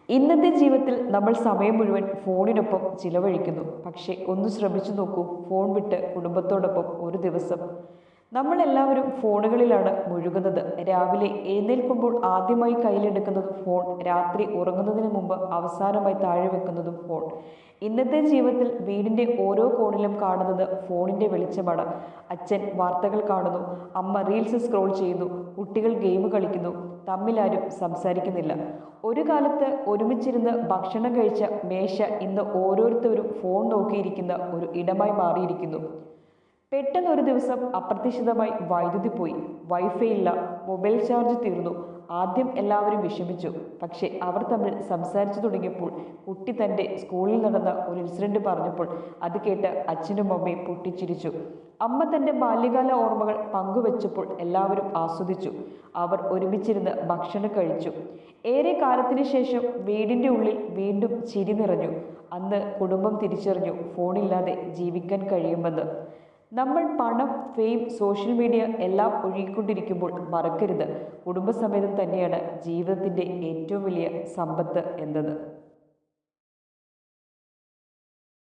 ഇന്നത്തെ ജീവിതത്തിൽ നമ്മൾ സമയം മുഴുവൻ ഫോണിനൊപ്പം ചിലവഴിക്കുന്നു. പക്ഷേ ഒന്ന് ശ്രമിച്ചു നോക്കൂ, ഫോൺ വിട്ട് കുടുംബത്തോടൊപ്പം ഒരു ദിവസം. നമ്മളെല്ലാവരും ഫോണുകളിലാണ് മുഴുകുന്നത്. രാവിലെ എഴുന്നേൽക്കുമ്പോൾ ആദ്യമായി കയ്യിലെടുക്കുന്നത് ഫോൺ, രാത്രി ഉറങ്ങുന്നതിന് മുമ്പ് അവസാനമായി താഴെ വെക്കുന്നതും ഫോൺ. ഇന്നത്തെ ജീവിതത്തിൽ വീടിൻ്റെ ഓരോ കോണിലും കാണുന്നത് ഫോണിൻ്റെ വെളിച്ചമാണ്. അച്ഛൻ വാർത്തകൾ കാണുന്നു, അമ്മ റീൽസ് സ്ക്രോൾ ചെയ്യുന്നു, കുട്ടികൾ ഗെയിം കളിക്കുന്നു, തമ്മിലാരും സംസാരിക്കുന്നില്ല. ഒരു കാലത്ത് ഒരുമിച്ചിരുന്ന് ഭക്ഷണം കഴിച്ച മേശ ഇന്ന് ഓരോരുത്തരും ഫോൺ നോക്കിയിരിക്കുന്ന ഒരു ഇടമായി മാറിയിരിക്കുന്നു. പെട്ടെന്ന് ഒരു ദിവസം അപ്രതീക്ഷിതമായി വൈദ്യുതി പോയി, വൈഫൈ ഇല്ല, മൊബൈൽ ചാർജ് തീർന്നു. ആദ്യം എല്ലാവരും വിഷമിച്ചു. പക്ഷേ അവർ തമ്മിൽ സംസാരിച്ചു തുടങ്ങിയപ്പോൾ, കുട്ടി തൻ്റെ സ്കൂളിൽ നടന്ന ഒരു ഇൻസിഡന്റ് പറഞ്ഞപ്പോൾ അത് കേട്ട് അച്ഛനും അമ്മയും പൊട്ടിച്ചിരിച്ചു. അമ്മ തൻ്റെ ബാല്യകാല ഓർമ്മകൾ പങ്കുവച്ചപ്പോൾ എല്ലാവരും ആസ്വദിച്ചു. അവർ ഒരുമിച്ചിരുന്ന് ഭക്ഷണം കഴിച്ചു. ഏറെ കാലത്തിന് ശേഷം വീടിൻ്റെ ഉള്ളിൽ വീണ്ടും ചിരി നിറഞ്ഞു. അന്ന് കുടുംബം തിരിച്ചറിഞ്ഞു ഫോണില്ലാതെ ജീവിക്കാൻ കഴിയുമെന്ന്. നമ്മൾ പണം, ഫെയിം, സോഷ്യൽ മീഡിയ എല്ലാം ഒഴുകിക്കൊണ്ടിരിക്കുമ്പോൾ മറക്കരുത്, കുടുംബസമേതം തന്നെയാണ് ജീവിതത്തിൻ്റെ ഏറ്റവും വലിയ സമ്പത്ത് എന്നത്.